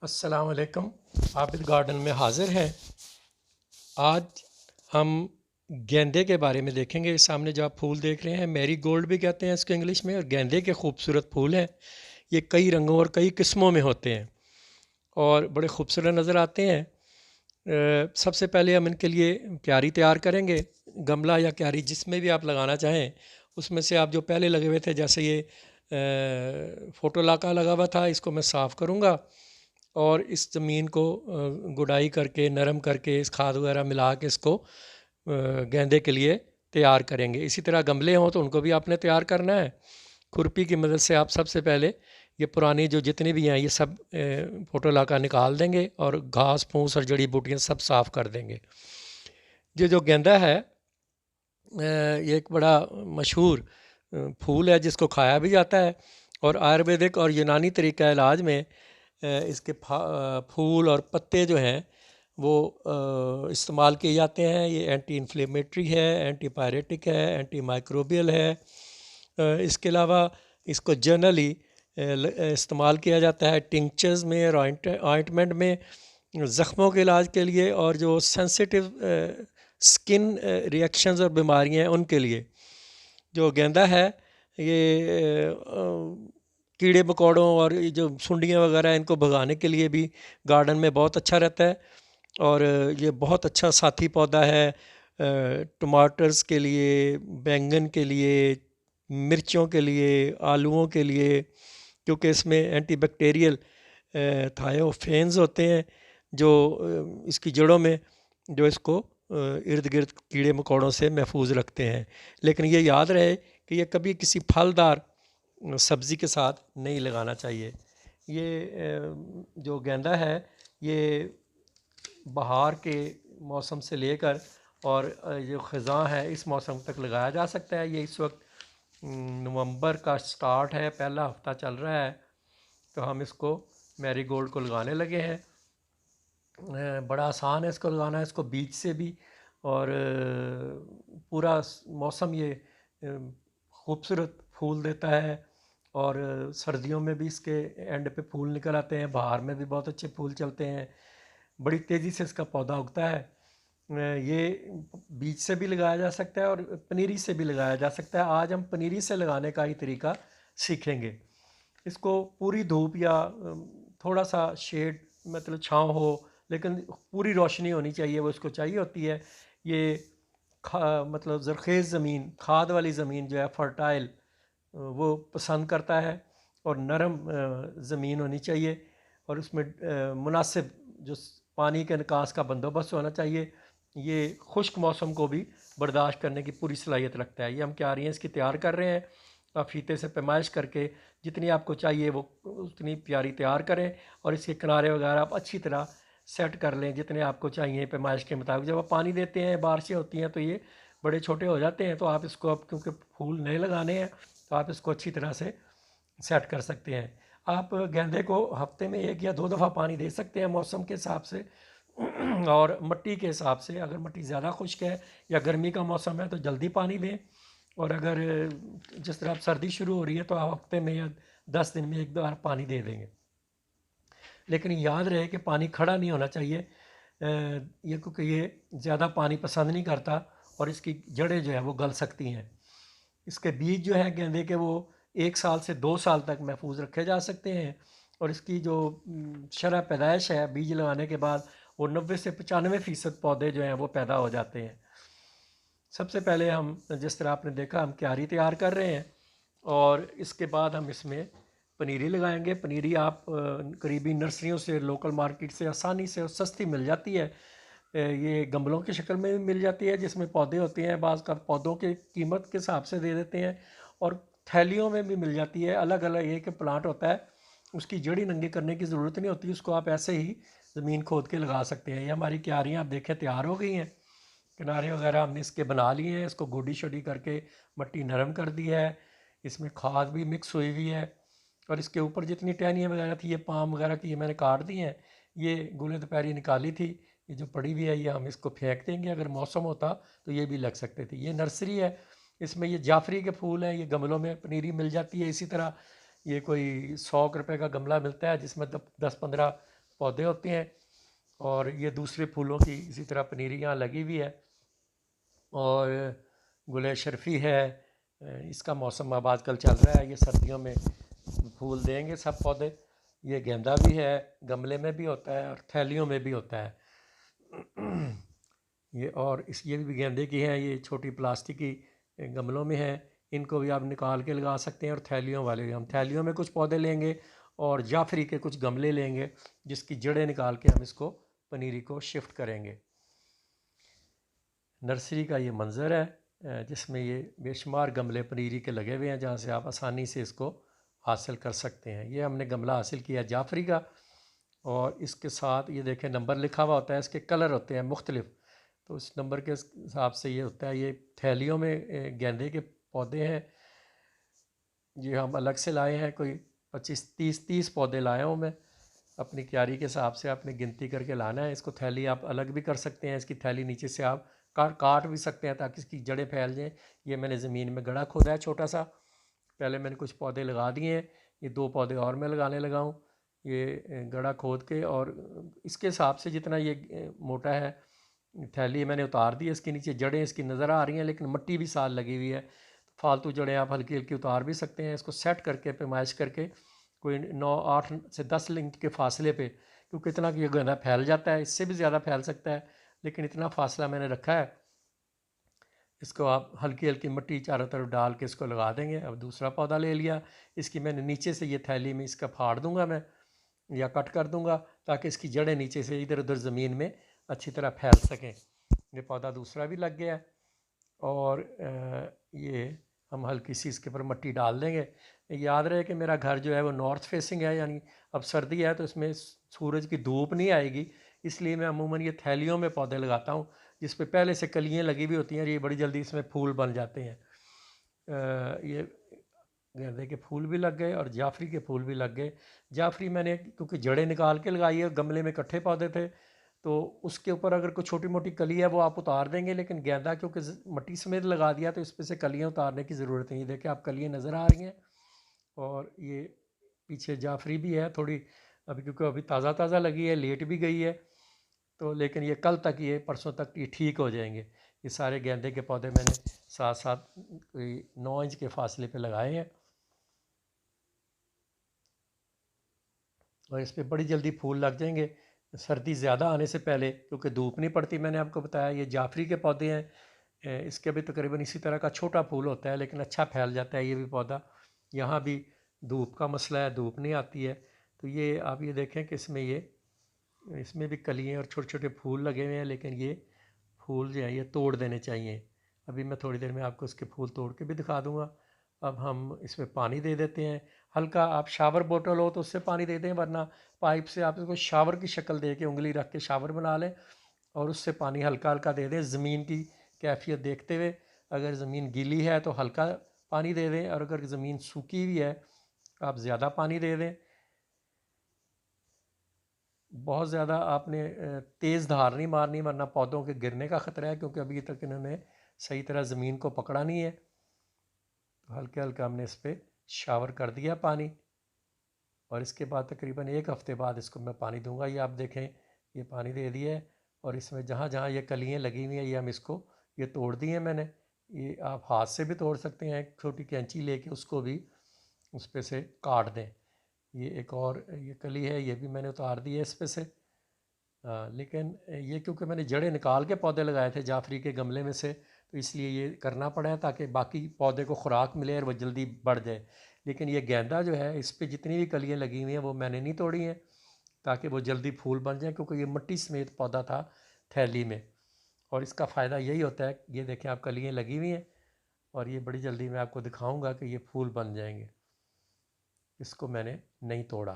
अस्सलाम वालेकुम। आबिद गार्डन में हाज़िर हैं। आज हम गेंदे के बारे में देखेंगे। सामने जो आप फूल देख रहे हैं मैरी गोल्ड भी कहते हैं इसको इंग्लिश में, और गेंदे के खूबसूरत फूल हैं। ये कई रंगों और कई किस्मों में होते हैं और बड़े खूबसूरत नज़र आते हैं। सबसे पहले हम इनके लिए क्यारी तैयार करेंगे। गमला या क्यारी जिसमें भी आप लगाना चाहें, उसमें से आप जो पहले लगे हुए थे, जैसे ये फोटोलाका लगा हुआ था, इसको मैं साफ़ करूँगा और इस ज़मीन को गुडाई करके नरम करके इस खाद वगैरह मिला के इसको गेंदे के लिए तैयार करेंगे। इसी तरह गमले हों तो उनको भी आपने तैयार करना है। खुरपी की मदद से आप सबसे पहले ये पुरानी जो जितनी भी हैं ये सब फोटोलाका निकाल देंगे और घास फूस और जड़ी बूटियाँ सब साफ़ कर देंगे। ये जो गेंदा है ये एक बड़ा मशहूर फूल है जिसको खाया भी जाता है, और आयुर्वेदिक और यूनानी तरीक़ा इलाज में इसके फूल और पत्ते जो हैं वो इस्तेमाल किए जाते हैं। ये एंटी इन्फ्लेमेटरी है, एंटीपायरेटिक है, एंटी माइक्रोबियल है। इसके अलावा इसको जनरली इस्तेमाल किया जाता है टिंक्चर्स में और ऑइंटमेंट में, ज़ख्मों के इलाज के लिए, और जो सेंसिटिव स्किन रिएक्शंस और बीमारियां हैं उनके लिए। जो गेंदा है ये कीड़े मकोड़ों और ये जो सुंडियाँ वगैरह इनको भगाने के लिए भी गार्डन में बहुत अच्छा रहता है, और ये बहुत अच्छा साथी पौधा है टमाटर्स के लिए, बैंगन के लिए, मिर्चों के लिए, आलूओं के लिए, क्योंकि इसमें एंटीबैक्टीरियल थायोफेन्स होते हैं जो इसकी जड़ों में जो इसको इर्द गिर्द कीड़े मकोड़ों से महफूज रखते हैं। लेकिन ये याद रहे कि ये कभी किसी फलदार सब्ज़ी के साथ नहीं लगाना चाहिए। ये जो गेंदा है ये बहार के मौसम से लेकर और जो ख़ज़ां है इस मौसम तक लगाया जा सकता है। ये इस वक्त नवंबर का स्टार्ट है, पहला हफ्ता चल रहा है, तो हम इसको मैरीगोल्ड को लगाने लगे हैं। बड़ा आसान है इसको लगाना, इसको बीज से भी, और पूरा मौसम ये खूबसूरत फूल देता है, और सर्दियों में भी इसके एंड पे फूल निकल आते हैं, बाहर में भी बहुत अच्छे फूल चलते हैं, बड़ी तेज़ी से इसका पौधा उगता है। ये बीज से भी लगाया जा सकता है और पनीरी से भी लगाया जा सकता है। आज हम पनीरी से लगाने का ही तरीका सीखेंगे। इसको पूरी धूप या थोड़ा सा शेड मतलब छाँव हो, लेकिन पूरी रोशनी होनी चाहिए, वो इसको चाहिए होती है। ये मतलब ज़रख़ेज़ ज़मीन, खाद वाली ज़मीन जो है फर्टाइल, वो पसंद करता है, और नरम ज़मीन होनी चाहिए, और उसमें मुनासिब जो पानी के निकास का बंदोबस्त होना चाहिए। ये खुश्क मौसम को भी बर्दाश्त करने की पूरी सलाहियत रखता है। ये हम क्या रही हैं इसकी तैयार कर रहे हैं। आप फीते से पैमाइश करके जितनी आपको चाहिए वो उतनी प्यारी तैयार करें, और इसके किनारे वगैरह आप अच्छी तरह सेट कर लें जितने आपको चाहिए पैमाइश के मुताबिक। जब आप पानी देते हैं, बारिशें होती हैं, तो ये बड़े छोटे हो जाते हैं, तो आप इसको अब क्योंकि फूल नए लगाने हैं तो आप इसको अच्छी तरह से सेट कर सकते हैं। आप गेंदे को हफ्ते में 1 या 2 दफ़ा पानी दे सकते हैं मौसम के हिसाब से और मिट्टी के हिसाब से। अगर मिट्टी ज़्यादा खुश्क है या गर्मी का मौसम है तो जल्दी पानी दें, और अगर जिस तरह अब सर्दी शुरू हो रही है तो आप हफ्ते में या 10 दिन में 1 बार पानी दे देंगे। लेकिन याद रहे कि पानी खड़ा नहीं होना चाहिए, ये क्योंकि ये ज़्यादा पानी पसंद नहीं करता और इसकी जड़ें जो है वो गल सकती हैं। इसके बीज जो हैं गेंदे के वो 1 साल से 2 साल तक महफूज रखे जा सकते हैं, और इसकी जो शरह पैदाइश है बीज लगाने के बाद वो 90 से 95% पौधे जो हैं वो पैदा हो जाते हैं। सबसे पहले हम जिस तरह आपने देखा हम क्यारी तैयार कर रहे हैं, और इसके बाद हम इसमें पनीरी लगाएंगे। पनीरी आप करीबी नर्सरियों से, लोकल मार्केट से आसानी से और सस्ती मिल जाती है। ये गमलों की शक्ल में भी मिल जाती है जिसमें पौधे होते हैं, बाज़ का पौधों की कीमत के हिसाब से दे देते हैं, और थैलियों में भी मिल जाती है। अलग अलग एक प्लांट होता है, उसकी जड़ी नंगी करने की ज़रूरत नहीं होती, उसको आप ऐसे ही ज़मीन खोद के लगा सकते हैं। ये हमारी क्यारियाँ आप देखें तैयार हो गई हैं, किनारे वगैरह हमने इसके बना लिए हैं, इसको गोडी शोडी करके मट्टी नरम कर दी है, इसमें खाद भी मिक्स हुई हुई है, और इसके ऊपर जितनी टहनियाँ वगैरह थी ये पाम वगैरह की ये मैंने काट दी हैं। ये गुले दोपहरी निकाली थी, ये जो पड़ी हुई है ये हम इसको फेंक देंगे, अगर मौसम होता तो ये भी लग सकते थे। ये नर्सरी है, इसमें ये जाफरी के फूल हैं, ये गमलों में पनीरी मिल जाती है। इसी तरह ये कोई 100 रुपये का गमला मिलता है जिसमें 10-15 पौधे होते हैं। और ये दूसरे फूलों की इसी तरह पनीरी यहाँ लगी हुई है। और गुल शर्फ़ी है, इसका मौसम अब आजकल चल रहा है, ये सर्दियों में फूल देंगे सब पौधे। ये गेंदा भी है, गमले में भी होता है और थैलियों में भी होता है। ये भी गेंदे की हैं, ये छोटी प्लास्टिक की गमलों में हैं। इनको भी आप निकाल के लगा सकते हैं। और थैलियों वाले भी, हम थैलियों में कुछ पौधे लेंगे और जाफरी के कुछ गमले लेंगे जिसकी जड़ें निकाल के हम इसको पनीरी को शिफ्ट करेंगे। नर्सरी का ये मंज़र है जिसमें ये बेशुमार गमले पनीरी के लगे हुए हैं जहाँ से आप आसानी से इसको हासिल कर सकते हैं। ये हमने गमला हासिल किया जाफरी का। और इसके साथ ये देखें नंबर लिखा हुआ होता है, इसके कलर होते हैं मुख्तलिफ़। तो इस नंबर के हिसाब से ये होता है। ये थैलियों में गेंदे के पौधे हैं, ये हम अलग से लाए हैं। कोई 25-30 पौधे लाया हूँ मैं। अपनी क्यारी के हिसाब से आपने गिनती करके लाना है। इसको थैली आप अलग भी कर सकते हैं, इसकी थैली नीचे से आप काट भी सकते हैं ताकि इसकी जड़ें फैल जाएँ। ये मैंने ज़मीन में गड्ढा खोदा है छोटा सा, पहले मैंने कुछ पौधे लगा दिए हैं, ये 2 पौधे और मैं लगाने लगा हूँ। ये गड्ढा खोद के, और इसके हिसाब से जितना ये मोटा है थैली मैंने उतार दी है। इसके नीचे जड़ें इसकी नज़र आ रही हैं, लेकिन मिट्टी भी साथ लगी हुई है। फालतू जड़ें आप हल्की हल्की उतार भी सकते हैं। इसको सेट करके पैमाइश करके कोई 9-8 से 10 इंच के फासले पे, क्योंकि इतना कि ये गंदा फैल जाता है, इससे भी ज़्यादा फैल सकता है, लेकिन इतना फासला मैंने रखा है। इसको आप हल्की हल्की मिट्टी चारों तरफ डाल के इसको लगा देंगे। अब दूसरा पौधा ले लिया, इसकी मैंने नीचे से ये थैली में इसका फाड़ दूंगा मैं, या कट कर दूंगा ताकि इसकी जड़ें नीचे से इधर उधर ज़मीन में अच्छी तरह फैल सकें। ये पौधा दूसरा भी लग गया है। और ये हम हल्की सी इसके ऊपर मिट्टी डाल देंगे। याद रहे कि मेरा घर जो है वो नॉर्थ फेसिंग है, यानी अब सर्दी है तो इसमें सूरज की धूप नहीं आएगी, इसलिए मैं अमूमन ये थैलियों में पौधे लगाता हूँ जिस पे पहले से कलियाँ लगी हुई होती हैं। ये बड़ी जल्दी इसमें फूल बन जाते हैं। ये गेंदे के फूल भी लग गए और जाफरी के फूल भी लग गए। जाफरी मैंने क्योंकि जड़ें निकाल के लगाई है, गमले में इकट्ठे पौधे थे, तो उसके ऊपर अगर कोई छोटी मोटी कली है वो आप उतार देंगे, लेकिन गेंदा क्योंकि मिट्टी समेत लगा दिया तो इस पर से कलियाँ उतारने की ज़रूरत नहीं। देखिए आप कलियाँ नज़र आ रही हैं। और ये पीछे जाफरी भी है थोड़ी, अभी क्योंकि अभी ताज़ा ताज़ा लगी है, लेट भी गई है, तो लेकिन ये कल तक, ये परसों तक ये ठीक हो जाएंगे। ये सारे गेंदे के पौधे मैंने साथ साथ कोई 9 इंच के फासले पे लगाए हैं। और इस पर बड़ी जल्दी फूल लग जाएंगे सर्दी ज़्यादा आने से पहले, क्योंकि धूप नहीं पड़ती। मैंने आपको बताया ये जाफरी के पौधे हैं, इसके भी तकरीबन इसी तरह का छोटा फूल होता है, लेकिन अच्छा फैल जाता है ये भी पौधा। यहाँ भी धूप का मसला है, धूप नहीं आती है। तो ये आप ये देखें कि इसमें भी कलियाँ और छोटे छोटे फूल लगे हुए हैं, लेकिन ये फूल जो है ये तोड़ देने चाहिए। अभी मैं थोड़ी देर में आपको इसके फूल तोड़ के भी दिखा दूँगा। अब हम इसमें पानी दे देते हैं हल्का। आप शावर बोतल हो तो उससे पानी दे दें, वरना पाइप से आप इसको शावर की शक्ल दे के उंगली रख के शावर बना लें और उससे पानी हल्का हल्का दे दें, ज़मीन की कैफियत देखते हुए। अगर ज़मीन गीली है तो हल्का पानी दे दें, और अगर ज़मीन सूखी हुई है आप ज़्यादा पानी दे दें। बहुत ज़्यादा आपने तेज़ धार नहीं मारनी, वरना पौधों के गिरने का ख़तरा है, क्योंकि अभी तक इन्होंने सही तरह ज़मीन को पकड़ा नहीं है। तो हल्के हल्का हमने इस पर शावर कर दिया पानी, और इसके बाद तकरीबन 1 हफ़्ते बाद इसको मैं पानी दूंगा। ये आप देखें ये पानी दे दिया है, और इसमें जहाँ जहाँ ये कलियाँ लगी हुई हैं ये हम इसको ये तोड़ दी हैं मैंने। ये आप हाथ से भी तोड़ सकते हैं, छोटी कैंची लेके उसको भी उस पर से काट दें। ये एक और ये कली है, ये भी मैंने उतार दी है इस पर से। लेकिन ये क्योंकि मैंने जड़ें निकाल के पौधे लगाए थे जाफरी के गमले में से, तो इसलिए ये करना पड़ा है ताकि बाकी पौधे को खुराक मिले और वह जल्दी बढ़ जाए। लेकिन ये गेंदा जो है इस पर जितनी भी कलियाँ लगी हुई हैं वो मैंने नहीं तोड़ी हैं, ताकि वो जल्दी फूल बन जाए, क्योंकि ये मिट्टी समेत पौधा था थैली में। और इसका फ़ायदा यही होता है, ये देखें आप कलियाँ लगी हुई हैं, और ये बड़ी जल्दी मैं आपको दिखाऊंगा कि ये फूल बन जाएंगे। इसको मैंने नहीं तोड़ा।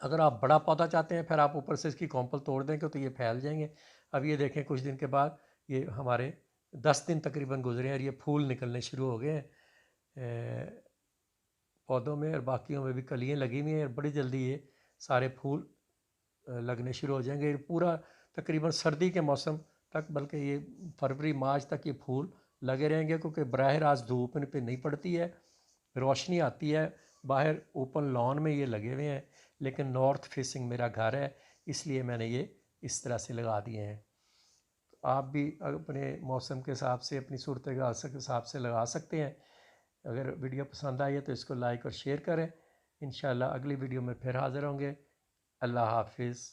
अगर आप बड़ा पौधा चाहते हैं फिर आप ऊपर से इसकी कॉम्पल तोड़ देंगे तो ये फैल जाएंगे। अब ये देखें कुछ दिन के बाद ये हमारे 10 दिन तकरीबन गुजरे हैं और ये फूल निकलने शुरू हो गए हैं पौधों में, और बाकियों में भी कलियाँ लगी हुई हैं, और बड़ी जल्दी ये सारे फूल लगने शुरू हो जाएंगे। ये पूरा तकरीबन सर्दी के मौसम तक, बल्कि ये फरवरी मार्च तक ये फूल लगे रहेंगे, क्योंकि बराह रास्त धूप इन पर नहीं पड़ती है, रोशनी आती है। बाहर ओपन लॉन में ये लगे हुए हैं, लेकिन नॉर्थ फेसिंग मेरा घर है, इसलिए मैंने ये इस तरह से लगा दिए हैं। तो आप भी अपने मौसम के हिसाब से, अपनी सूरत हाल के हिसाब से लगा सकते हैं। अगर वीडियो पसंद आई है तो इसको लाइक और शेयर करें। इंशाल्लाह अगली वीडियो में फिर हाज़िर होंगे। अल्लाह हाफिज़।